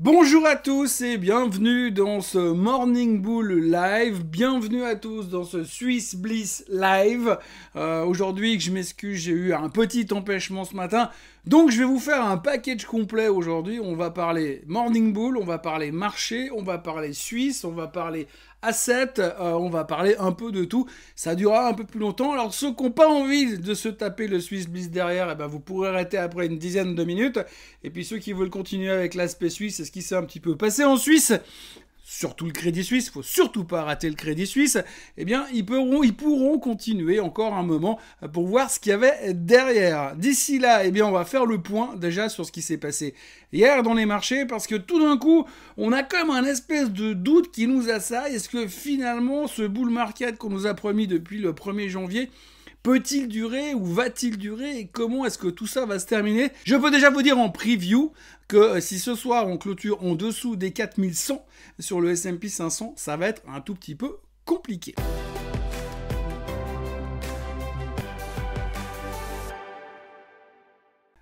Bonjour à tous et bienvenue dans ce Morning Bull Live. Bienvenue à tous dans ce Swiss Bliss Live. Aujourd'hui, je m'excuse, j'ai eu un petit empêchement ce matin. Donc, je vais vous faire un package complet aujourd'hui. On va parler Morning Bull, on va parler marché, on va parler Suisse, on va parler asset, on va parler un peu de tout. Ça durera un peu plus longtemps. Alors, ceux qui n'ont pas envie de se taper le Swiss Bliss derrière, eh ben, vous pourrez arrêter après une dizaine de minutes. Et puis, ceux qui veulent continuer avec l'aspect suisse, c'est ce qui s'est un petit peu passé en Suisse, surtout le Crédit Suisse, il faut surtout pas rater le Crédit Suisse, eh bien, ils pourront continuer encore un moment pour voir ce qu'il y avait derrière. D'ici là, eh bien, on va faire le point déjà sur ce qui s'est passé hier dans les marchés, parce que tout d'un coup, on a comme un espèce de doute qui nous assaille. Est-ce que finalement, ce bull market qu'on nous a promis depuis le 1er janvier, peut-il durer ou va-t-il durer et comment est-ce que tout ça va se terminer? Je peux déjà vous dire en preview que si ce soir on clôture en dessous des 4100 sur le S&P 500, ça va être un tout petit peu compliqué.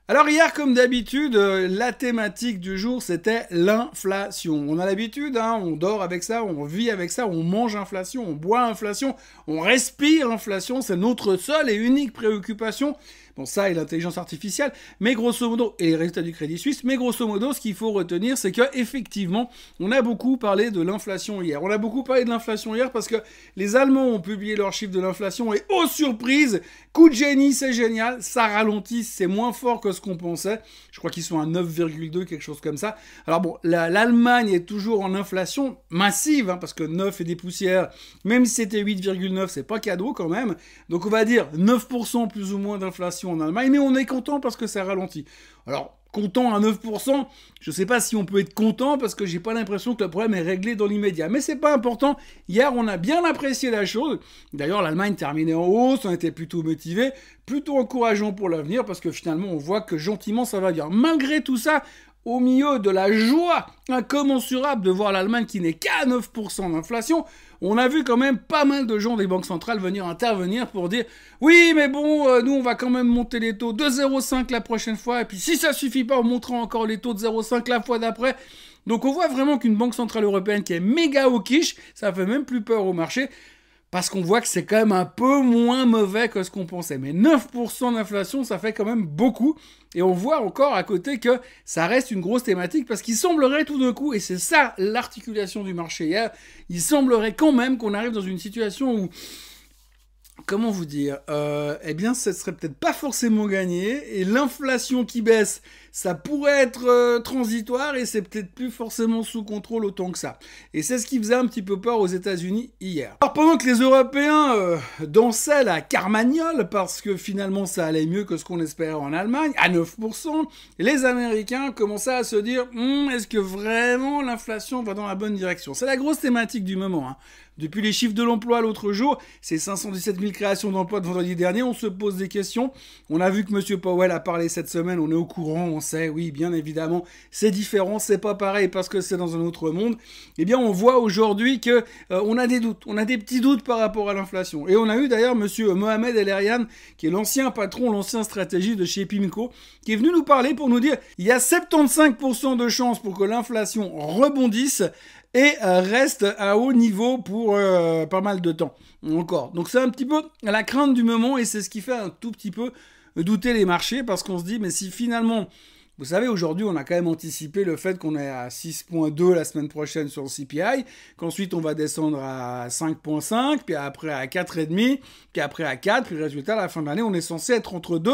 Alors hier, comme d'habitude, la thématique du jour, c'était l'inflation. On a l'habitude, on dort avec ça, on vit avec ça, on mange inflation, on boit inflation, on respire inflation, c'est notre seule et unique préoccupation. Bon, ça et l'intelligence artificielle, mais grosso modo, et les résultats du Crédit Suisse, mais grosso modo, ce qu'il faut retenir, c'est que effectivement, on a beaucoup parlé de l'inflation hier. On a beaucoup parlé de l'inflation hier parce que les Allemands ont publié leurs chiffres de l'inflation et, oh surprise, coup de génie, c'est génial, ça ralentit, c'est moins fort que ce qu'on pensait. Je crois qu'ils sont à 9,2, quelque chose comme ça. Alors bon, l'Allemagne est toujours en inflation massive, parce que 9 et des poussières, même si c'était 8,9, c'est pas cadeau quand même. Donc on va dire 9% plus ou moins d'inflation en Allemagne, mais on est content parce que ça ralentit. Alors, content à 9%, je sais pas si on peut être content parce que j'ai pas l'impression que le problème est réglé dans l'immédiat. Mais c'est pas important. Hier, on a bien apprécié la chose. D'ailleurs, l'Allemagne terminait en hausse, on était plutôt motivé, plutôt encourageant pour l'avenir parce que finalement, on voit que gentiment, ça va bien. Malgré tout ça, au milieu de la joie incommensurable de voir l'Allemagne qui n'est qu'à 9% d'inflation, on a vu quand même pas mal de gens des banques centrales venir intervenir pour dire « Oui, mais bon, nous, on va quand même monter les taux de 0,5 la prochaine fois, et puis si ça suffit pas, on montera encore les taux de 0,5 la fois d'après. » Donc on voit vraiment qu'une banque centrale européenne qui est méga au quiche, ça fait même plus peur au marché, parce qu'on voit que c'est quand même un peu moins mauvais que ce qu'on pensait. Mais 9% d'inflation, ça fait quand même beaucoup. Et on voit encore à côté que ça reste une grosse thématique parce qu'il semblerait tout d'un coup, et c'est ça l'articulation du marché hier, il semblerait quand même qu'on arrive dans une situation où, comment vous dire, eh bien, ça serait peut-être pas forcément gagné, et l'inflation qui baisse, ça pourrait être transitoire, et c'est peut-être plus forcément sous contrôle autant que ça. Et c'est ce qui faisait un petit peu peur aux États-Unis hier. Alors pendant que les Européens dansaient la carmagnole, parce que finalement ça allait mieux que ce qu'on espérait en Allemagne, à 9%, les Américains commençaient à se dire est-ce que vraiment l'inflation va dans la bonne direction? C'est la grosse thématique du moment. Depuis les chiffres de l'emploi l'autre jour, c'est 517 000 créations d'emplois de vendredi dernier, on se pose des questions. On a vu que M. Powell a parlé cette semaine, on est au courant, on sait, oui, bien évidemment, c'est différent, c'est pas pareil parce que c'est dans un autre monde. Eh bien, on voit aujourd'hui que on a des doutes, on a des petits doutes par rapport à l'inflation. Et on a eu d'ailleurs M. Mohamed El-Erian, qui est l'ancien patron, l'ancien stratégiste de chez PIMCO, qui est venu nous parler pour nous dire il y a 75% de chances pour que l'inflation rebondisse et reste à haut niveau pour pas mal de temps encore. Donc c'est un petit peu la crainte du moment et c'est ce qui fait un tout petit peu douter les marchés parce qu'on se dit mais si finalement, vous savez aujourd'hui on a quand même anticipé le fait qu'on est à 6,2 la semaine prochaine sur le CPI, qu'ensuite on va descendre à 5,5, puis après à 4,5, puis après à 4, puis résultat à la fin de l'année on est censé être entre 2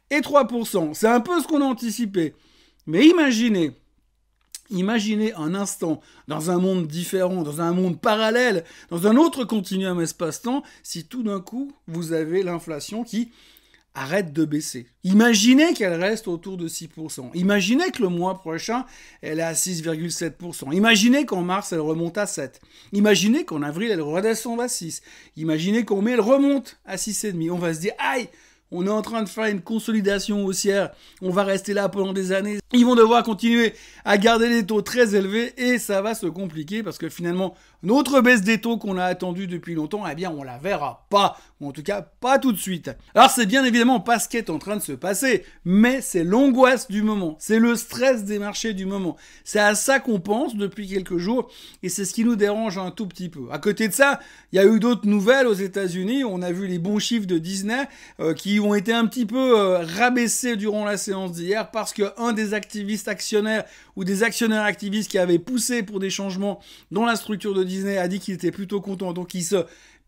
et 3%. C'est un peu ce qu'on a anticipé. Mais imaginez un instant, dans un monde différent, dans un monde parallèle, dans un autre continuum espace-temps, si tout d'un coup, vous avez l'inflation qui arrête de baisser. Imaginez qu'elle reste autour de 6%. Imaginez que le mois prochain, elle est à 6,7%. Imaginez qu'en mars, elle remonte à 7. Imaginez qu'en avril, elle redescende à 6. Imaginez qu'en mai, elle remonte à 6,5. On va se dire, aïe, on est en train de faire une consolidation haussière, on va rester là pendant des années, ils vont devoir continuer à garder des taux très élevés et ça va se compliquer parce que finalement, notre baisse des taux qu'on a attendue depuis longtemps, eh bien on la verra pas. ou en tout cas pas tout de suite. Alors c'est bien évidemment pas ce qui est en train de se passer, mais c'est l'angoisse du moment, c'est le stress des marchés du moment. C'est à ça qu'on pense depuis quelques jours, et c'est ce qui nous dérange un tout petit peu. À côté de ça, il y a eu d'autres nouvelles aux États-Unis. On a vu les bons chiffres de Disney qui ont été un petit peu rabaissés durant la séance d'hier parce qu'un des activistes actionnaires ou des actionnaires activistes qui avaient poussé pour des changements dans la structure de Disney a dit qu'il était plutôt content, donc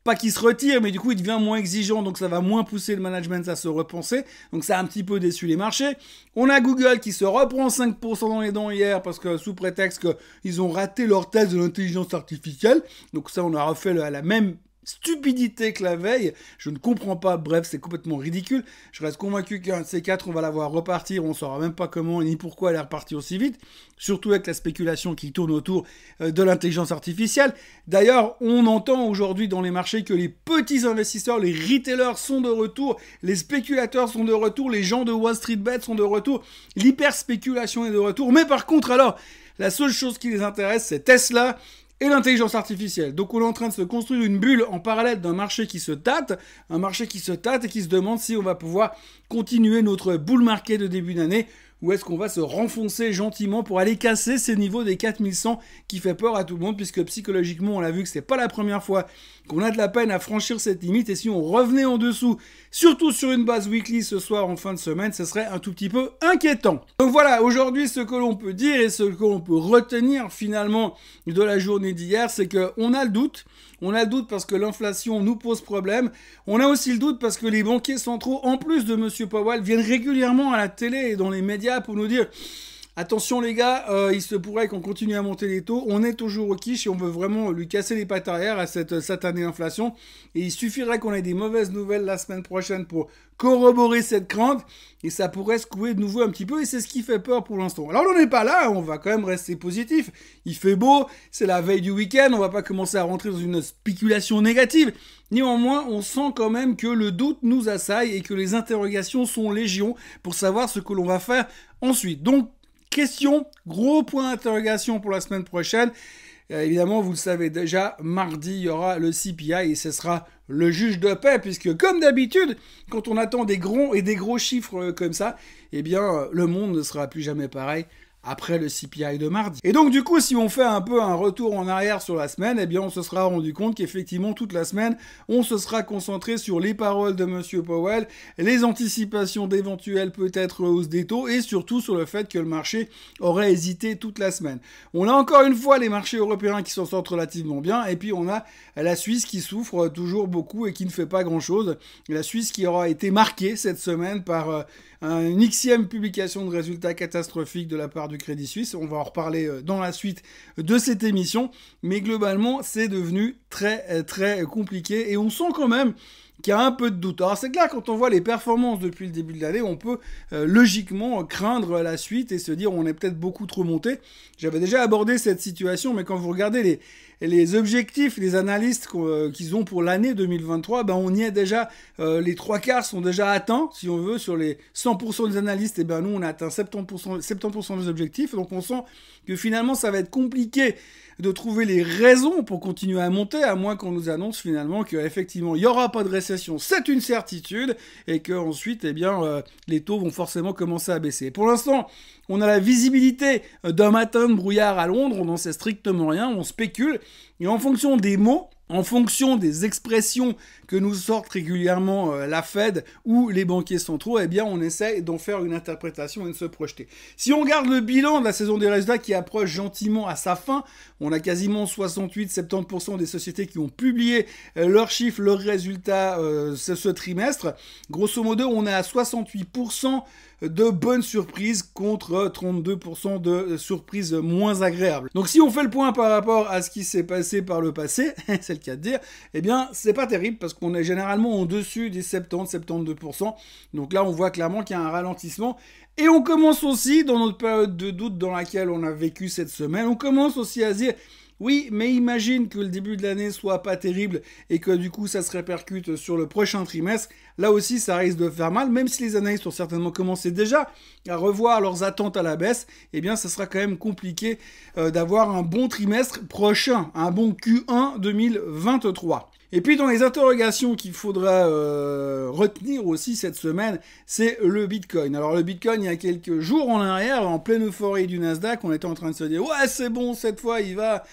pas qu'il se retire, mais du coup il devient moins exigeant, donc ça va moins pousser le management à se repenser, donc ça a un petit peu déçu les marchés. On a Google qui se reprend 5% dans les dents hier, parce que sous prétexte qu'ils ont raté leur test de l'intelligence artificielle, donc ça on a refait la même stupidité que la veille, je ne comprends pas, bref, c'est complètement ridicule. Je reste convaincu qu'un de ces quatre, on va la voir repartir, on ne saura même pas comment ni pourquoi elle est repartie aussi vite, surtout avec la spéculation qui tourne autour de l'intelligence artificielle. D'ailleurs, on entend aujourd'hui dans les marchés que les petits investisseurs, les retailers sont de retour, les spéculateurs sont de retour, les gens de Wall Street Bet sont de retour, l'hyperspéculation est de retour, mais par contre alors, la seule chose qui les intéresse, c'est Tesla et l'intelligence artificielle. Donc on est en train de se construire une bulle en parallèle d'un marché qui se tâte, un marché qui se tâte et qui se demande si on va pouvoir continuer notre bull market de début d'année, ou est-ce qu'on va se renfoncer gentiment pour aller casser ces niveaux des 4100 qui fait peur à tout le monde, puisque psychologiquement on a vu que c'est pas la première fois qu'on a de la peine à franchir cette limite, et si on revenait en dessous, surtout sur une base weekly ce soir en fin de semaine, ce serait un tout petit peu inquiétant. Donc voilà, aujourd'hui ce que l'on peut dire et ce que l'on peut retenir finalement de la journée d'hier, c'est qu'on a le doute. On a le doute parce que l'inflation nous pose problème. On a aussi le doute parce que les banquiers centraux, en plus de Monsieur Powell, viennent régulièrement à la télé et dans les médias pour nous dire « Attention les gars, il se pourrait qu'on continue à monter les taux. On est toujours au quiche et on veut vraiment lui casser les pattes arrière à cette satanée inflation. Et il suffirait qu'on ait des mauvaises nouvelles la semaine prochaine pour corroborer cette crainte. Et ça pourrait secouer de nouveau un petit peu. Et c'est ce qui fait peur pour l'instant. Alors on n'en est pas là, on va quand même rester positif. Il fait beau, c'est la veille du week-end. On va pas commencer à rentrer dans une spéculation négative. Néanmoins, on sent quand même que le doute nous assaille et que les interrogations sont légion pour savoir ce que l'on va faire ensuite. Donc, question, gros point d'interrogation pour la semaine prochaine. Évidemment, vous le savez déjà, mardi, il y aura le CPI et ce sera le juge de paix, puisque comme d'habitude, quand on attend des gros chiffres comme ça, eh bien, le monde ne sera plus jamais pareil après le CPI de mardi. Et donc du coup, si on fait un peu un retour en arrière sur la semaine, eh bien on se sera rendu compte qu'effectivement toute la semaine, on se sera concentré sur les paroles de Monsieur Powell, les anticipations d'éventuelles peut-être hausses des taux et surtout sur le fait que le marché aurait hésité toute la semaine. On a encore une fois les marchés européens qui s'en sortent relativement bien et puis on a la Suisse qui souffre toujours beaucoup et qui ne fait pas grand-chose. La Suisse qui aura été marquée cette semaine par une xème publication de résultats catastrophiques de la part du Crédit Suisse. On va en reparler dans la suite de cette émission. Mais globalement, c'est devenu très, très compliqué. Et on sent quand même qu'il y a un peu de doute. Alors c'est clair, quand on voit les performances depuis le début de l'année, on peut logiquement craindre la suite et se dire on est peut-être beaucoup trop monté. J'avais déjà abordé cette situation, mais quand vous regardez les objectifs, les analystes qu'ils ont pour l'année 2023, ben on y est déjà, les 3/4 sont déjà atteints, si on veut, sur les 100% des analystes, et ben nous on a atteint 70% des objectifs, donc on sent que finalement ça va être compliqué de trouver les raisons pour continuer à monter, à moins qu'on nous annonce finalement qu'effectivement il n'y aura pas de récession, c'est une certitude, et qu'ensuite eh bien les taux vont forcément commencer à baisser. Pour l'instant, on a la visibilité d'un matin de brouillard à Londres, on n'en sait strictement rien, on spécule, et en fonction des mots, en fonction des expressions que nous sortent régulièrement la Fed ou les banquiers centraux, eh bien on essaie d'en faire une interprétation et de se projeter. Si on regarde le bilan de la saison des résultats qui approche gentiment à sa fin, on a quasiment 68-70% des sociétés qui ont publié leurs chiffres, leurs résultats ce trimestre. Grosso modo, on est à 68% de bonnes surprises contre 32% de surprises moins agréables. Donc si on fait le point par rapport à ce qui s'est passé par le passé, c'est le cas de dire, eh bien c'est pas terrible parce qu'on est généralement en dessus des 70-72%. Donc là on voit clairement qu'il y a un ralentissement. Et on commence aussi, dans notre période de doute dans laquelle on a vécu cette semaine, on commence aussi à se dire oui, mais imagine que le début de l'année soit pas terrible et que du coup ça se répercute sur le prochain trimestre. là aussi ça risque de faire mal, même si les analystes ont certainement commencé déjà à revoir leurs attentes à la baisse, eh bien ça sera quand même compliqué d'avoir un bon trimestre prochain, un bon Q1 2023. Et puis dans les interrogations qu'il faudra retenir aussi cette semaine, c'est le Bitcoin. Alors le Bitcoin, il y a quelques jours en arrière, en pleine euphorie du Nasdaq, on était en train de se dire « Ouais, c'est bon, cette fois, il va... »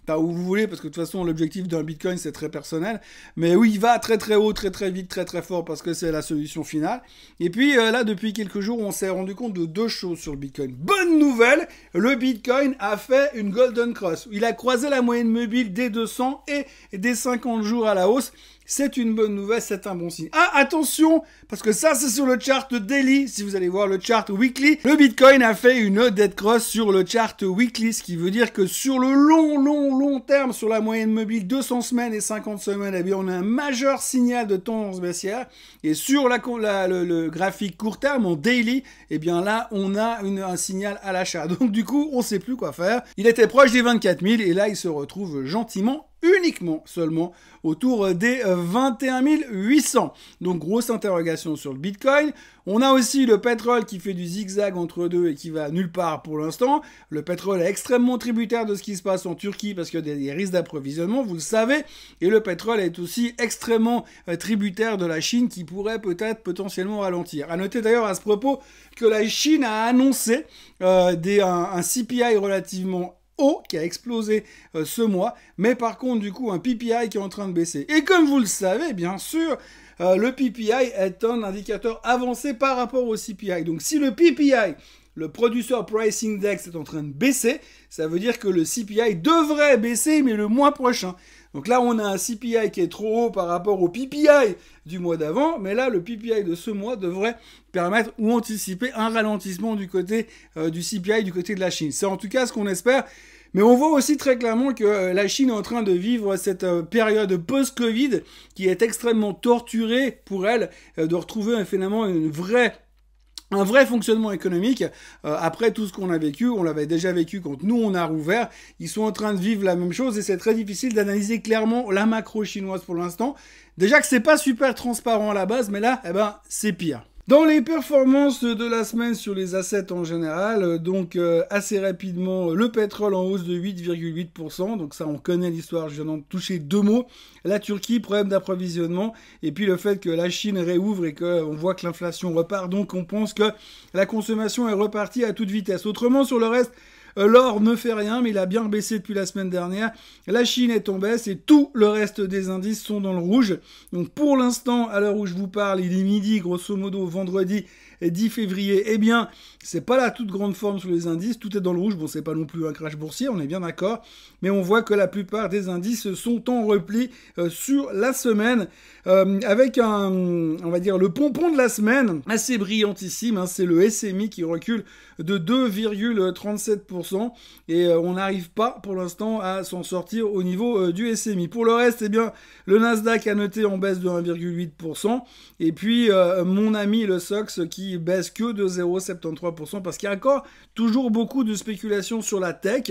Pas où vous voulez, parce que de toute façon, l'objectif d'un Bitcoin, c'est très personnel. Mais oui, il va très très haut, très très vite, très très fort, parce que c'est la solution finale. Et puis là, depuis quelques jours, on s'est rendu compte de deux choses sur le Bitcoin. Bonne nouvelle, le Bitcoin a fait une Golden Cross. Il a croisé la moyenne mobile des 200 et des 50 jours à la hausse. C'est une bonne nouvelle, c'est un bon signe. Ah, attention, parce que ça, c'est sur le chart daily. Si vous allez voir le chart weekly, le Bitcoin a fait une dead cross sur le chart weekly, ce qui veut dire que sur le long terme, sur la moyenne mobile 200 semaines et 50 semaines, eh bien, on a un majeur signal de tendance baissière. Et sur le graphique court terme, en daily, eh bien là, on a un signal à l'achat. Donc du coup, on sait plus quoi faire. Il était proche des 24 000 et là, il se retrouve gentiment, uniquement seulement autour des 21 800. Donc grosse interrogation sur le Bitcoin. On a aussi le pétrole qui fait du zigzag entre deux et qui va nulle part pour l'instant. Le pétrole est extrêmement tributaire de ce qui se passe en Turquie parce qu'il y a des risques d'approvisionnement, vous le savez. Et le pétrole est aussi extrêmement tributaire de la Chine qui pourrait peut-être potentiellement ralentir. À noter d'ailleurs à ce propos que la Chine a annoncé un CPI relativement haut qui a explosé ce mois, mais par contre du coup un PPI qui est en train de baisser. Et comme vous le savez, bien sûr, le PPI est un indicateur avancé par rapport au CPI. Donc si le PPI, le Producer Price Index, est en train de baisser, ça veut dire que le CPI devrait baisser, mais le mois prochain. Donc là, on a un CPI qui est trop haut par rapport au PPI du mois d'avant, mais là, le PPI de ce mois devrait permettre ou anticiper un ralentissement du côté du CPI, du côté de la Chine. C'est en tout cas ce qu'on espère. Mais on voit aussi très clairement que la Chine est en train de vivre cette période post-Covid qui est extrêmement torturée pour elle, de retrouver finalement un vrai fonctionnement économique. Après tout ce qu'on a vécu, on l'avait déjà vécu quand nous on a rouvert, ils sont en train de vivre la même chose et c'est très difficile d'analyser clairement la macro chinoise pour l'instant. Déjà que c'est pas super transparent à la base, mais là, c'est pire. Dans les performances de la semaine sur les assets en général, donc assez rapidement, le pétrole en hausse de 8,8%, donc ça on connaît l'histoire, je viens d'en toucher deux mots. La Turquie, problème d'approvisionnement, et puis le fait que la Chine réouvre et qu'on voit que l'inflation repart, donc on pense que la consommation est repartie à toute vitesse. Autrement, sur le reste, l'or ne fait rien, mais il a bien baissé depuis la semaine dernière. La Chine est en baisse et tout le reste des indices sont dans le rouge. Donc pour l'instant, à l'heure où je vous parle, il est midi, grosso modo, vendredi 10 février. Eh bien, c'est pas la toute grande forme sur les indices. Tout est dans le rouge. Bon, c'est pas non plus un crash boursier, on est bien d'accord. Mais on voit que la plupart des indices sont en repli sur la semaine. Avec on va dire, le pompon de la semaine, assez brillantissime. Hein, c'est le SMI qui recule de 2,37%. Et on n'arrive pas, pour l'instant, à s'en sortir au niveau du SMI. Pour le reste, eh bien, le Nasdaq a noté en baisse de 1,8%. Et puis, mon ami le SOX qui baisse que de 0,73% parce qu'il y a encore toujours beaucoup de spéculation sur la tech.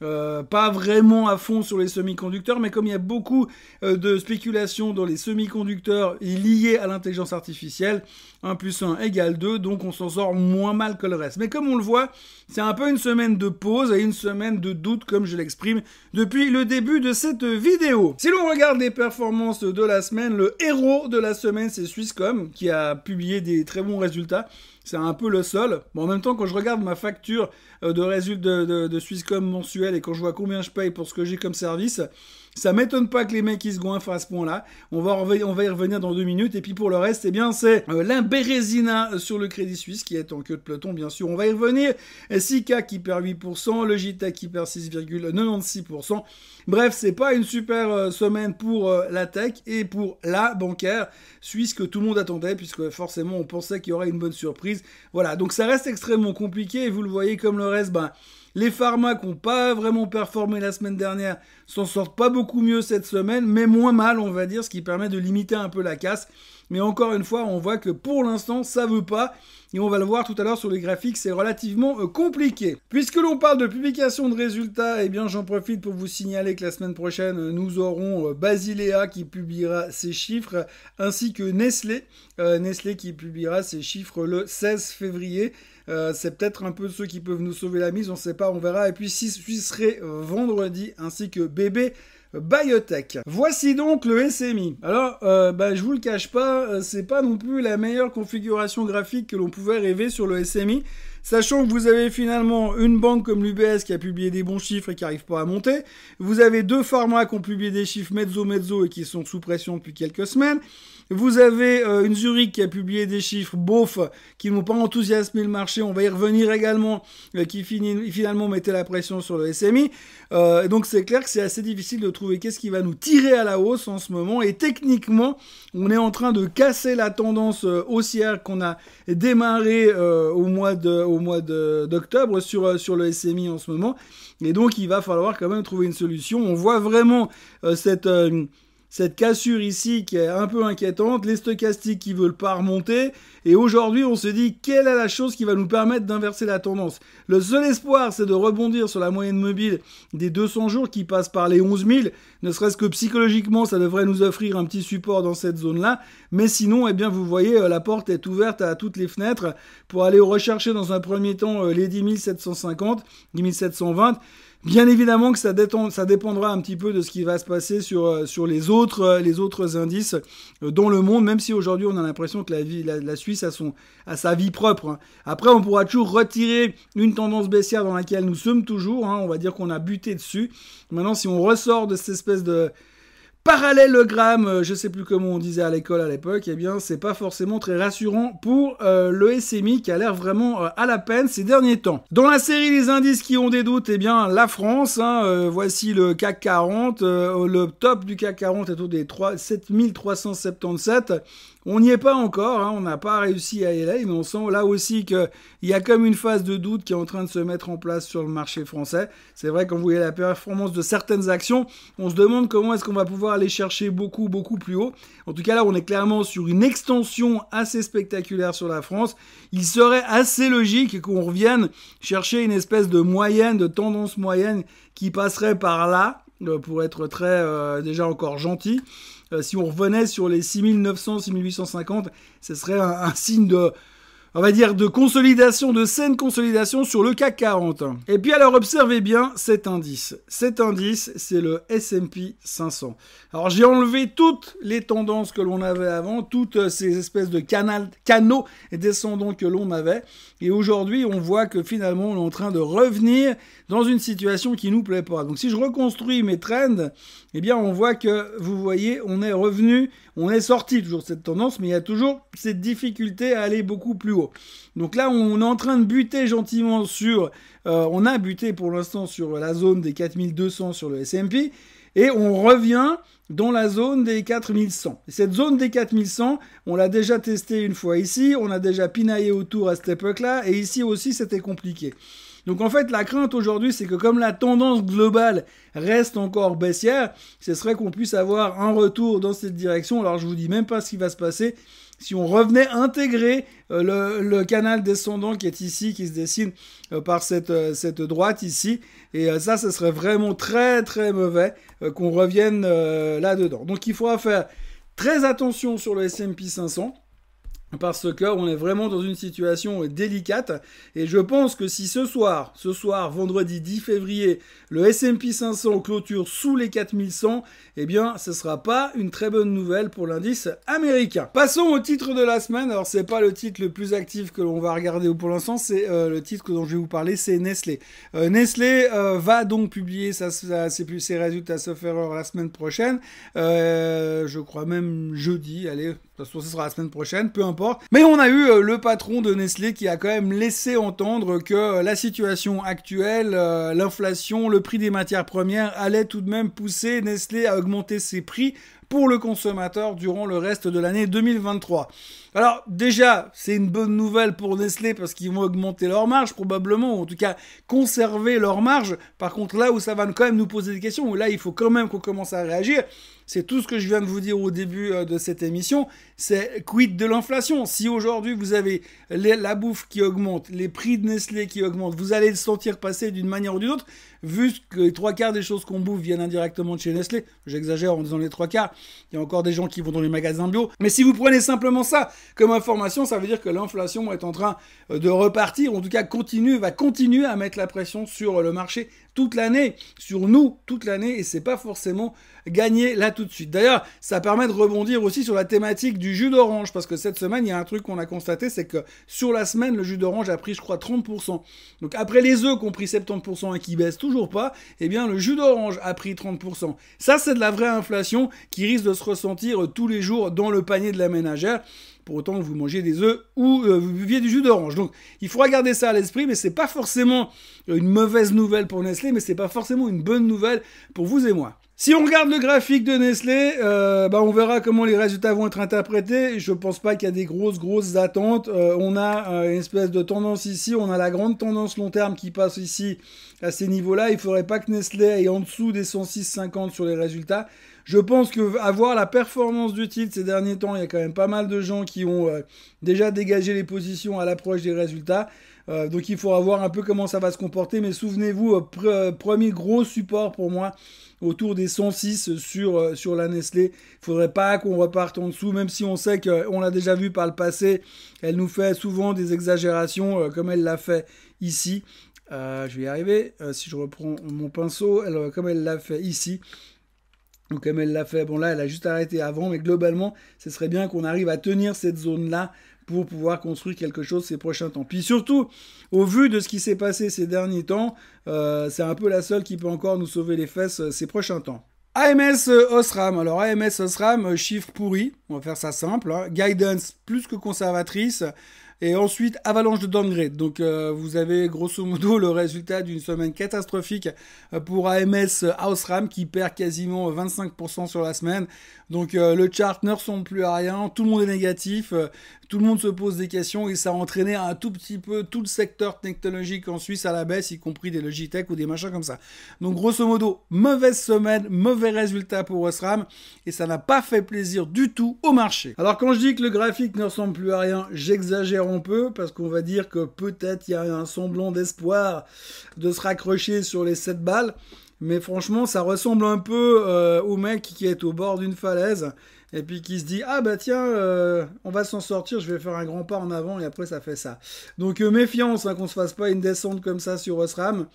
Pas vraiment à fond sur les semi-conducteurs, mais comme il y a beaucoup de spéculation dans les semi-conducteurs liés à l'intelligence artificielle, 1 plus 1 égale 2, donc on s'en sort moins mal que le reste. Mais comme on le voit, c'est un peu une semaine de pause et une semaine de doute, comme je l'exprime depuis le début de cette vidéo. Si l'on regarde les performances de la semaine, le héros de la semaine, c'est Swisscom, qui a publié des très bons résultats. C'est un peu le seul. Bon, en même temps, quand je regarde ma facture de résultats de Swisscom mensuel et quand je vois combien je paye pour ce que j'ai comme service, ça m'étonne pas que les mecs ils se goinfrent à ce point-là. On va y revenir dans 2 minutes. Et puis pour le reste, eh bien, c'est l'Imbérésina sur le Crédit Suisse qui est en queue de peloton, bien sûr. On va y revenir. Sika qui perd 8%, Logitech qui perd 6,96%. Bref, c'est pas une super semaine pour la tech et pour la bancaire suisse que tout le monde attendait, puisque forcément on pensait qu'il y aurait une bonne surprise. Voilà, donc ça reste extrêmement compliqué et vous le voyez comme le reste, Les pharma qui n'ont pas vraiment performé la semaine dernière s'en sortent pas beaucoup mieux cette semaine, mais moins mal, on va dire, ce qui permet de limiter un peu la casse. Mais encore une fois, on voit que pour l'instant, ça veut pas. Et on va le voir tout à l'heure sur les graphiques, c'est relativement compliqué. Puisque l'on parle de publication de résultats, eh bien j'en profite pour vous signaler que la semaine prochaine, nous aurons Basilea qui publiera ses chiffres, ainsi que Nestlé. Nestlé qui publiera ses chiffres le 16 février. C'est peut-être un peu ceux qui peuvent nous sauver la mise, on ne sait pas, on verra. Et puis si ce serait vendredi, ainsi que Bébé Biotech. Voici donc le SMI. Alors, je vous le cache pas, c'est pas non plus la meilleure configuration graphique que l'on pouvait rêver sur le SMI, sachant que vous avez finalement une banque comme l'UBS qui a publié des bons chiffres et qui n'arrive pas à monter. Vous avez deux pharma qui ont publié des chiffres mezzo et qui sont sous pression depuis quelques semaines. Vous avez une Zurich qui a publié des chiffres beaufs qui n'ont pas enthousiasmé le marché. On va y revenir également, qui finalement mettait la pression sur le SMI. Donc c'est clair que c'est assez difficile de trouver qu'est-ce qui va nous tirer à la hausse en ce moment. Et techniquement, on est en train de casser la tendance haussière qu'on a démarré au mois d'octobre sur le SMI en ce moment. Et donc il va falloir quand même trouver une solution. On voit vraiment cette cassure ici qui est un peu inquiétante, les stochastiques qui veulent pas remonter, et aujourd'hui on se dit quelle est la chose qui va nous permettre d'inverser la tendance. Le seul espoir c'est de rebondir sur la moyenne mobile des 200 jours qui passe par les 11 000, ne serait-ce que psychologiquement ça devrait nous offrir un petit support dans cette zone-là, mais sinon, eh bien vous voyez, la porte est ouverte à toutes les fenêtres pour aller rechercher dans un premier temps les 10 750, 10 720. Bien évidemment que ça dépendra un petit peu de ce qui va se passer sur les autres indices dans le monde, même si aujourd'hui on a l'impression que la Suisse a sa vie propre. Hein. Après, on pourra toujours retirer une tendance baissière dans laquelle nous sommes toujours. Hein. On va dire qu'on a buté dessus. Maintenant, si on ressort de cette espèce de parallélogramme, je sais plus comment on disait à l'école à l'époque, eh bien c'est pas forcément très rassurant pour le SMI qui a l'air vraiment à la peine ces derniers temps. Dans la série des indices qui ont des doutes, eh bien la France, voici le CAC 40, le top du CAC 40 est autour des 7377. On n'y est pas encore, on n'a pas réussi à y aller, mais on sent là aussi qu'il y a comme une phase de doute qui est en train de se mettre en place sur le marché français. C'est vrai, quand vous voyez la performance de certaines actions, on se demande comment est-ce qu'on va pouvoir aller chercher beaucoup plus haut. En tout cas, là, on est clairement sur une extension assez spectaculaire sur la France. Il serait assez logique qu'on revienne chercher une espèce de moyenne, de tendance moyenne qui passerait par là, pour être très déjà encore gentil. Si on revenait sur les 6900, 6850, ce serait un signe de, on va dire, de consolidation, de saine consolidation sur le CAC 40. Et puis alors, observez bien cet indice. Cet indice, c'est le S&P 500. Alors, j'ai enlevé toutes les tendances que l'on avait avant, toutes ces espèces de canaux descendants que l'on avait. Et aujourd'hui, on voit que finalement, on est en train de revenir dans une situation qui nous plaît pas. Donc, si je reconstruis mes trends, eh bien, on voit que, vous voyez, on est revenu, on est sorti toujours de cette tendance, mais il y a toujours cette difficulté à aller beaucoup plus haut. Donc là, on est en train de buter gentiment sur, on a buté pour l'instant sur la zone des 4200 sur le S&P, et on revient dans la zone des 4100. Et cette zone des 4100, on l'a déjà testé une fois ici, on a déjà pinaillé autour à cette époque-là, et ici aussi, c'était compliqué. Donc en fait, la crainte aujourd'hui, c'est que comme la tendance globale reste encore baissière, ce serait qu'on puisse avoir un retour dans cette direction. Alors je vous dis même pas ce qui va se passer si on revenait intégrer le canal descendant qui est ici, qui se dessine par cette droite ici. Et ça, ce serait vraiment très très mauvais qu'on revienne là-dedans. Donc il faudra faire très attention sur le S&P 500. Parce que on est vraiment dans une situation délicate, et je pense que si ce soir, vendredi 10 février, le S&P 500 clôture sous les 4100, eh bien, ce sera pas une très bonne nouvelle pour l'indice américain. Passons au titre de la semaine. Alors, c'est pas le titre le plus actif que l'on va regarder pour l'instant, c'est le titre dont je vais vous parler, c'est Nestlé. Nestlé va donc publier ses résultats sauf erreur la semaine prochaine, je crois même jeudi, allez, de toute façon, ce sera la semaine prochaine, peu importe. Mais on a eu le patron de Nestlé qui a quand même laissé entendre que la situation actuelle, l'inflation, le prix des matières premières allait tout de même pousser Nestlé à augmenter ses prix pour le consommateur durant le reste de l'année 2023. Alors déjà, c'est une bonne nouvelle pour Nestlé parce qu'ils vont augmenter leur marge probablement, ou en tout cas conserver leur marge. Par contre, là où ça va quand même nous poser des questions, où là il faut quand même qu'on commence à réagir, c'est tout ce que je viens de vous dire au début de cette émission, c'est quid de l'inflation. Si aujourd'hui vous avez la bouffe qui augmente, les prix de Nestlé qui augmentent, vous allez le sentir passer d'une manière ou d'une autre, vu que les 3/4 des choses qu'on bouffe viennent indirectement de chez Nestlé. J'exagère en disant les 3/4, il y a encore des gens qui vont dans les magasins bio. Mais si vous prenez simplement ça comme information, ça veut dire que l'inflation est en train de repartir, en tout cas va continuer à mettre la pression sur le marché toute l'année, sur nous toute l'année, et c'est pas forcément gagné là tout de suite. D'ailleurs, ça permet de rebondir aussi sur la thématique du jus d'orange, parce que cette semaine, il y a un truc qu'on a constaté, c'est que sur la semaine, le jus d'orange a pris, je crois, 30%. Donc après les œufs qui ont pris 70% et qui baissent toujours pas, eh bien le jus d'orange a pris 30%. Ça, c'est de la vraie inflation qui risque de se ressentir tous les jours dans le panier de la ménagère, pour autant que vous mangez des œufs ou vous buviez du jus d'orange. Donc, il faudra garder ça à l'esprit, mais c'est pas forcément une mauvaise nouvelle pour Nestlé, mais c'est pas forcément une bonne nouvelle pour vous et moi. Si on regarde le graphique de Nestlé, on verra comment les résultats vont être interprétés. Je pense pas qu'il y a des grosses attentes. On a une espèce de tendance ici, on a la grande tendance long terme qui passe ici à ces niveaux-là. Il faudrait pas que Nestlé aille en dessous des 106,50 sur les résultats. Je pense que avoir la performance du titre ces derniers temps, il y a quand même pas mal de gens qui ont déjà dégagé les positions à l'approche des résultats. Donc il faudra voir un peu comment ça va se comporter. Mais souvenez-vous, premier gros support pour moi, autour des 106 sur la Nestlé. Il faudrait pas qu'on reparte en dessous, même si on sait qu'on l'a déjà vu par le passé. Elle nous fait souvent des exagérations, comme elle l'a fait ici. Je vais y arriver. Si je reprends mon pinceau, comme elle l'a fait ici. Donc comme elle l'a fait, bon là elle a juste arrêté avant, mais globalement, ce serait bien qu'on arrive à tenir cette zone-là pour pouvoir construire quelque chose ces prochains temps. Puis surtout, au vu de ce qui s'est passé ces derniers temps, c'est un peu la seule qui peut encore nous sauver les fesses ces prochains temps. AMS Osram, alors AMS Osram, chiffre pourri, on va faire ça simple, hein. Guidance plus que conservatrice, et ensuite avalanche de downgrade. Donc vous avez grosso modo le résultat d'une semaine catastrophique pour AMS Osram qui perd quasiment 25% sur la semaine. Donc le chart ne ressemble plus à rien, tout le monde est négatif, tout le monde se pose des questions et ça a entraîné un tout petit peu tout le secteur technologique en Suisse à la baisse, y compris des Logitech ou des machins comme ça. Donc grosso modo, mauvaise semaine, mauvais résultat pour Osram et ça n'a pas fait plaisir du tout au marché. Alors quand je dis que le graphique ne ressemble plus à rien, j'exagère un peu parce qu'on va dire que peut-être il y a un semblant d'espoir de se raccrocher sur les 7 balles. Mais franchement, ça ressemble un peu au mec qui est au bord d'une falaise et puis qui se dit « Ah bah tiens, on va s'en sortir, je vais faire un grand pas en avant » et après ça fait ça. Donc méfiance qu'on se fasse pas une descente comme ça sur Osram.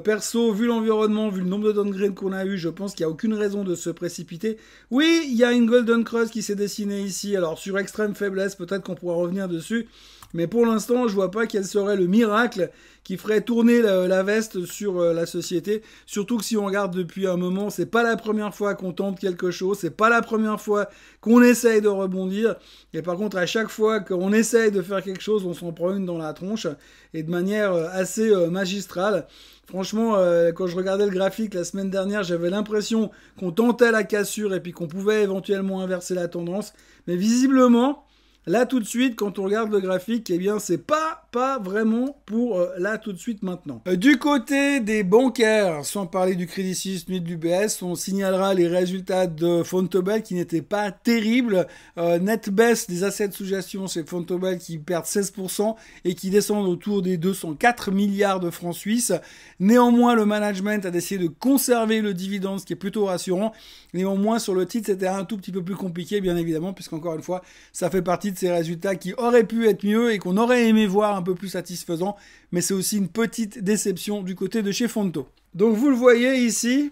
Perso, vu l'environnement, vu le nombre de downgrades qu'on a eu, je pense qu'il n'y a aucune raison de se précipiter. Oui, il y a une Golden Cross qui s'est dessinée ici, alors sur extrême faiblesse, peut-être qu'on pourra revenir dessus. Mais pour l'instant, je vois pas quel serait le miracle qui ferait tourner la veste sur la société. Surtout que si on regarde depuis un moment, c'est pas la première fois qu'on tente quelque chose, c'est pas la première fois qu'on essaye de rebondir. Et par contre, à chaque fois qu'on essaye de faire quelque chose, on s'en prend une dans la tronche et de manière assez magistrale. Franchement, quand je regardais le graphique la semaine dernière, j'avais l'impression qu'on tentait la cassure et puis qu'on pouvait éventuellement inverser la tendance. Mais visiblement, là tout de suite, quand on regarde le graphique, eh bien c'est pas vraiment pour là tout de suite maintenant. Du côté des bancaires, sans parler du Crédit Suisse ni de l'UBS, on signalera les résultats de Vontobel qui n'étaient pas terribles. Net baisse des assets sous gestion chez Vontobel qui perdent 16% et qui descendent autour des 204 milliards de francs suisses. Néanmoins, le management a décidé de conserver le dividende, ce qui est plutôt rassurant. Néanmoins, sur le titre, c'était un tout petit peu plus compliqué, bien évidemment, puisqu'encore une fois, ça fait partie de ces résultats qui auraient pu être mieux et qu'on aurait aimé voir un peu plus satisfaisant, mais c'est aussi une petite déception du côté de chez Fonto. Donc vous le voyez ici,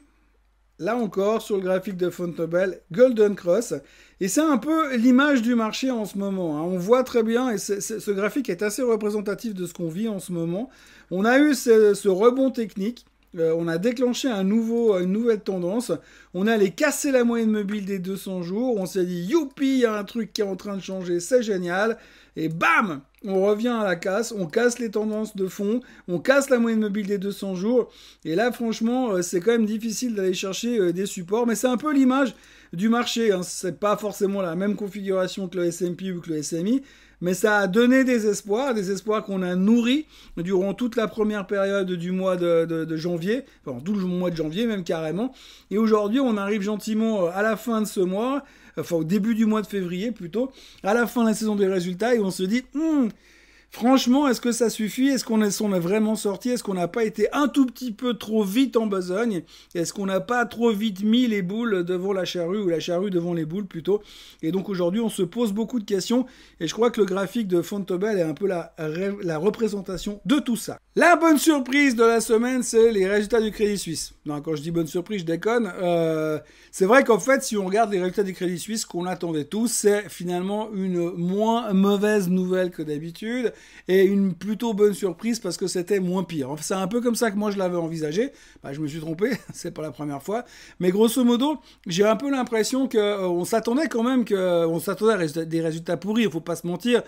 là encore sur le graphique de Vontobel, Golden Cross, et c'est un peu l'image du marché en ce moment, hein. On voit très bien, et ce graphique est assez représentatif de ce qu'on vit en ce moment. On a eu ce rebond technique. On a déclenché une nouvelle tendance. On allait casser la moyenne mobile des 200 jours. On s'est dit, youpi, il y a un truc qui est en train de changer, c'est génial. et bam, on revient à la casse, on casse les tendances de fond, on casse la moyenne mobile des 200 jours, et là franchement c'est quand même difficile d'aller chercher des supports, mais c'est un peu l'image du marché, hein. C'est pas forcément la même configuration que le S&P ou que le SMI, mais ça a donné des espoirs qu'on a nourris durant toute la première période du mois de janvier, enfin tout le mois de janvier même carrément, et aujourd'hui on arrive gentiment à la fin de ce mois, enfin au début du mois de février plutôt, à la fin de la saison des résultats, et on se dit, franchement, est-ce que ça suffit? Est-ce qu'on est vraiment sorti? Est-ce qu'on n'a pas été un tout petit peu trop vite en besogne? Est-ce qu'on n'a pas trop vite mis les boules devant la charrue, ou la charrue devant les boules plutôt? Et donc aujourd'hui, on se pose beaucoup de questions, et je crois que le graphique de Vontobel est un peu la représentation de tout ça. La bonne surprise de la semaine, c'est les résultats du Crédit Suisse. Non, quand je dis bonne surprise, je déconne. C'est vrai qu'en fait, si on regarde les résultats du Crédit Suisse qu'on attendait tous, c'est finalement une moins mauvaise nouvelle que d'habitude, et une plutôt bonne surprise parce que c'était moins pire. Enfin, c'est un peu comme ça que moi je l'avais envisagé. Je me suis trompé, c'est pas la première fois. Mais grosso modo, j'ai un peu l'impression qu'on s'attendait quand même à des résultats pourris, il faut pas se mentir.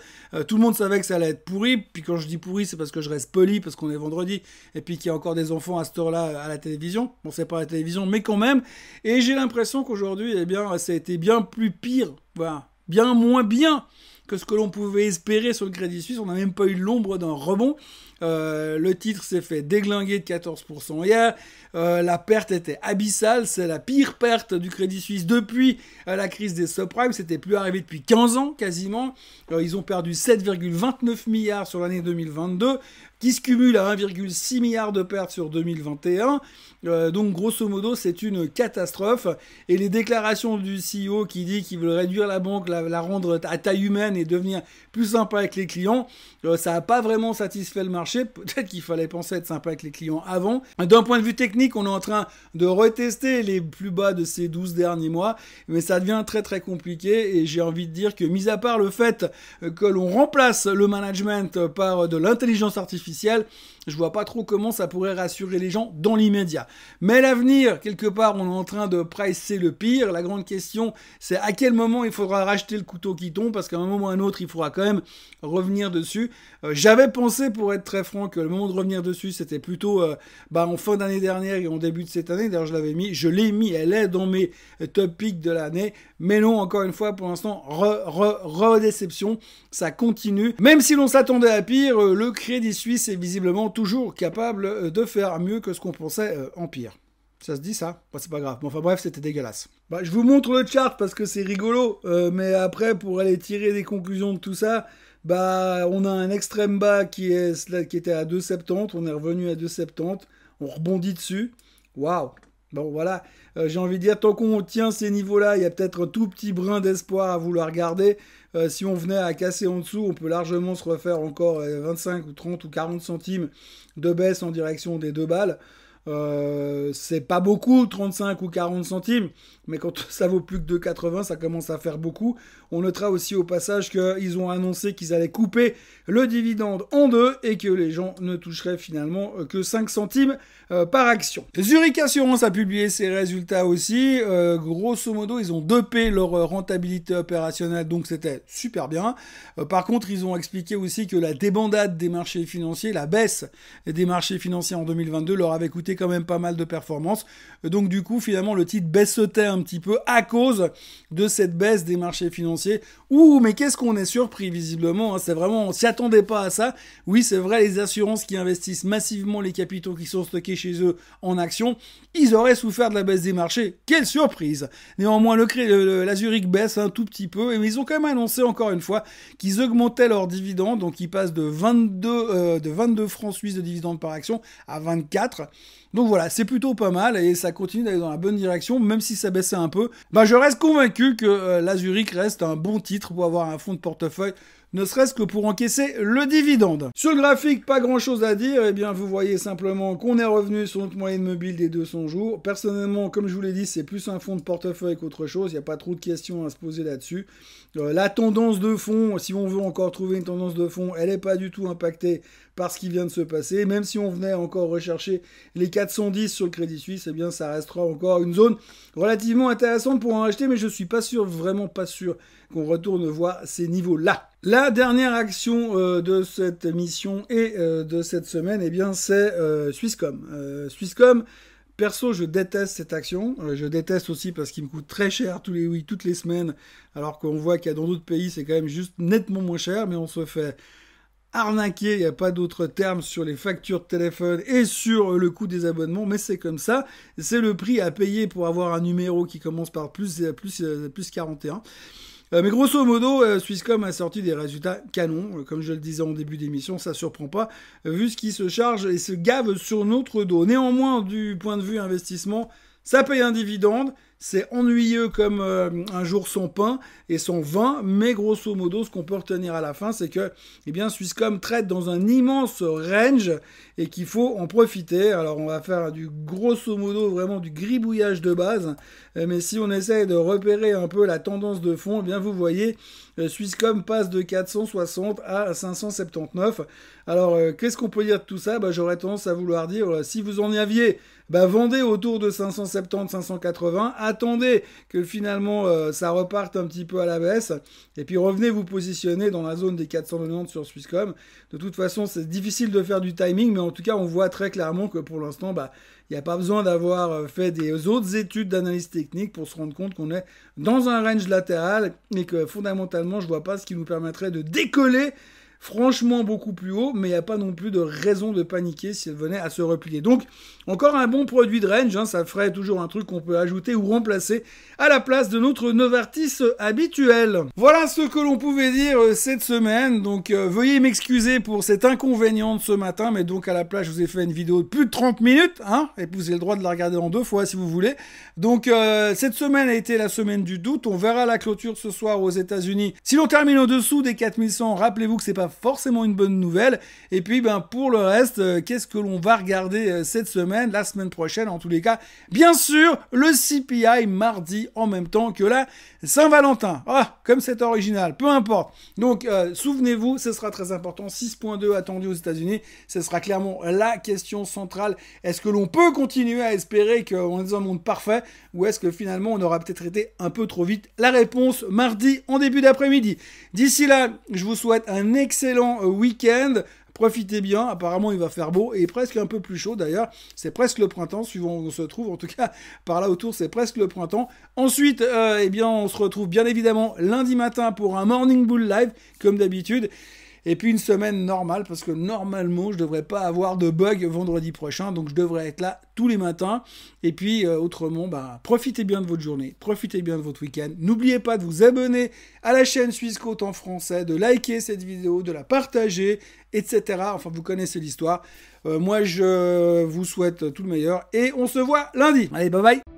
Tout le monde savait que ça allait être pourri, puis quand je dis pourri, c'est parce que je reste poli, parce qu'on est vendredi, et puis qu'il y a encore des enfants à cette heure-là à la télévision. Bon, c'est pas la télévision, mais quand même. Et j'ai l'impression qu'aujourd'hui, ça a été bien plus pire, voilà, bien moins bien que ce que l'on pouvait espérer sur le Crédit Suisse. On n'a même pas eu l'ombre d'un rebond. Le titre s'est fait déglinguer de 14% hier. La perte était abyssale. C'est la pire perte du Crédit Suisse depuis la crise des subprimes. C'était plus arrivé depuis 15 ans quasiment. Ils ont perdu 7,29 milliards sur l'année 2022, qui se cumule à 1,6 milliard de pertes sur 2021. Donc grosso modo, c'est une catastrophe. Et les déclarations du CEO qui dit qu'il veut réduire la banque, la rendre à taille humaine et devenir plus sympa avec les clients, ça n'a pas vraiment satisfait le marché. Peut-être qu'il fallait penser être sympa avec les clients avant. D'un point de vue technique, on est en train de retester les plus bas de ces 12 derniers mois, mais ça devient très très compliqué, et j'ai envie de dire que, mis à part le fait que l'on remplace le management par de l'intelligence artificielle, je vois pas trop comment ça pourrait rassurer les gens dans l'immédiat. Mais l'avenir, quelque part, on est en train de pricer le pire. La grande question, c'est à quel moment il faudra racheter le couteau qui tombe, parce qu'à un moment ou à un autre, il faudra quand même revenir dessus. J'avais pensé, pour être très franc, que le moment de revenir dessus, c'était plutôt en fin d'année dernière et en début de cette année. D'ailleurs, je l'ai mis, elle est dans mes top picks de l'année. Mais non, encore une fois, pour l'instant, redéception, ça continue. Même si l'on s'attendait à pire, le Crédit Suisse est visiblement toujours capable de faire mieux que ce qu'on pensait en pire. Ça se dit ça? C'est pas grave. Enfin bref, c'était dégueulasse. Je vous montre le chart parce que c'est rigolo, mais après, pour aller tirer des conclusions de tout ça, on a un extrême bas qui était à 2,70, on est revenu à 2,70, on rebondit dessus. Waouh! Bon voilà, j'ai envie de dire, tant qu'on tient ces niveaux-là, il y a peut-être un tout petit brin d'espoir à vouloir garder. Si on venait à casser en dessous, on peut largement se refaire encore 25 ou 30 ou 40 centimes de baisse en direction des 2 balles. C'est pas beaucoup, 35 ou 40 centimes, mais quand ça vaut plus que 2,80, ça commence à faire beaucoup. On notera aussi au passage qu'ils ont annoncé qu'ils allaient couper le dividende en deux et que les gens ne toucheraient finalement que 5 centimes par action. Zurich Assurance a publié ses résultats aussi. Grosso modo, ils ont dopé leur rentabilité opérationnelle, donc c'était super bien. Par contre, ils ont expliqué aussi que la débandade des marchés financiers, la baisse des marchés financiers en 2022 leur avait coûté quand même pas mal de performances. Donc du coup, finalement, le titre baissotait un petit peu à cause de cette baisse des marchés financiers. Mais qu'est-ce qu'on est surpris visiblement, hein, c'est vraiment, on s'y attendait pas à ça. Oui, c'est vrai, les assurances qui investissent massivement les capitaux qui sont stockés chez eux en actions, ils auraient souffert de la baisse des marchés. Quelle surprise! Néanmoins, la Zurich baisse un tout petit peu, mais ils ont quand même annoncé encore une fois qu'ils augmentaient leurs dividendes, donc ils passent de 22 francs suisses de dividendes par action à 24. Donc voilà, c'est plutôt pas mal et ça continue d'aller dans la bonne direction, même si ça baissait un peu. Je reste convaincu que la Zurich reste un bon titre pour avoir un fonds de portefeuille, ne serait-ce que pour encaisser le dividende. Sur le graphique, pas grand-chose à dire. Eh bien, vous voyez simplement qu'on est revenu sur notre moyenne mobile des 200 jours. Personnellement, comme je vous l'ai dit, c'est plus un fonds de portefeuille qu'autre chose. Il n'y a pas trop de questions à se poser là-dessus. La tendance de fond, si on veut encore trouver une tendance de fond, elle n'est pas du tout impactée par ce qui vient de se passer. Même si on venait encore rechercher les 410 sur le Crédit Suisse, eh bien ça restera encore une zone relativement intéressante pour en acheter, mais je suis pas sûr, vraiment pas sûr qu'on retourne voir ces niveaux-là. La dernière action de cette mission et de cette semaine, eh bien c'est Swisscom. Swisscom, perso, je déteste cette action. Je déteste aussi parce qu'il me coûte très cher toutes les semaines, alors qu'on voit qu'il y a dans d'autres pays, c'est quand même juste nettement moins cher, mais on se fait arnaquer, il n'y a pas d'autre terme, sur les factures de téléphone et sur le coût des abonnements, mais c'est comme ça. C'est le prix à payer pour avoir un numéro qui commence par plus 41. Mais grosso modo, Swisscom a sorti des résultats canons. Comme je le disais en début d'émission, ça surprend pas, vu ce qui se charge et se gave sur notre dos. Néanmoins, du point de vue investissement, ça paye un dividende. C'est ennuyeux comme un jour sans pain et sans vin, mais grosso modo, ce qu'on peut retenir à la fin, c'est que, eh bien, Swisscom traite dans un immense range et qu'il faut en profiter. Alors, on va faire grosso modo, vraiment du gribouillage de base, mais si on essaie de repérer un peu la tendance de fond, eh bien, vous voyez, Swisscom passe de 460 à 579. Alors, qu'est-ce qu'on peut dire de tout ça? J'aurais tendance à vouloir dire, si vous en y aviez, vendez autour de 570, 580, attendez que finalement ça reparte un petit peu à la baisse, et puis revenez vous positionner dans la zone des 490 sur Swisscom. De toute façon, c'est difficile de faire du timing, mais en tout cas, on voit très clairement que pour l'instant, il n'y a pas besoin d'avoir fait des autres études d'analyse technique pour se rendre compte qu'on est dans un range latéral et que fondamentalement, je vois pas ce qui nous permettrait de décoller franchement beaucoup plus haut, mais il n'y a pas non plus de raison de paniquer si elle venait à se replier. Donc, encore un bon produit de range, ça ferait toujours un truc qu'on peut ajouter ou remplacer à la place de notre Novartis habituel. Voilà ce que l'on pouvait dire cette semaine, donc veuillez m'excuser pour cet inconvénient de ce matin, mais donc à la place, je vous ai fait une vidéo de plus de 30 minutes, et vous avez le droit de la regarder en 2 fois si vous voulez. Donc, cette semaine a été la semaine du doute, on verra la clôture ce soir aux États-Unis. Si l'on termine au-dessous des 4100, rappelez-vous que c'est pas forcément une bonne nouvelle. Et puis, pour le reste, qu'est-ce que l'on va regarder cette semaine, la semaine prochaine, en tous les cas? Bien sûr, le CPI mardi en même temps que la Saint-Valentin. Ah, comme c'est original, peu importe. Donc, souvenez-vous, ce sera très important. 6.2 attendu aux États-Unis. Ce sera clairement la question centrale. Est-ce que l'on peut continuer à espérer qu'on est dans un monde parfait, ou est-ce que finalement on aura peut-être été un peu trop vite? La réponse mardi en début d'après-midi. D'ici là, je vous souhaite un excellent week-end. Profitez bien, apparemment il va faire beau et presque un peu plus chaud d'ailleurs, c'est presque le printemps, suivant où on se trouve, en tout cas par là autour c'est presque le printemps. Ensuite, on se retrouve bien évidemment lundi matin pour un Morning Bull Live, comme d'habitude. Et puis une semaine normale, parce que normalement, je devrais pas avoir de bug vendredi prochain, donc je devrais être là tous les matins. Et puis autrement, profitez bien de votre journée, profitez bien de votre week-end. N'oubliez pas de vous abonner à la chaîne Suisse Côte en français, de liker cette vidéo, de la partager, etc. Enfin, vous connaissez l'histoire. Moi, je vous souhaite tout le meilleur et on se voit lundi. Allez, bye bye.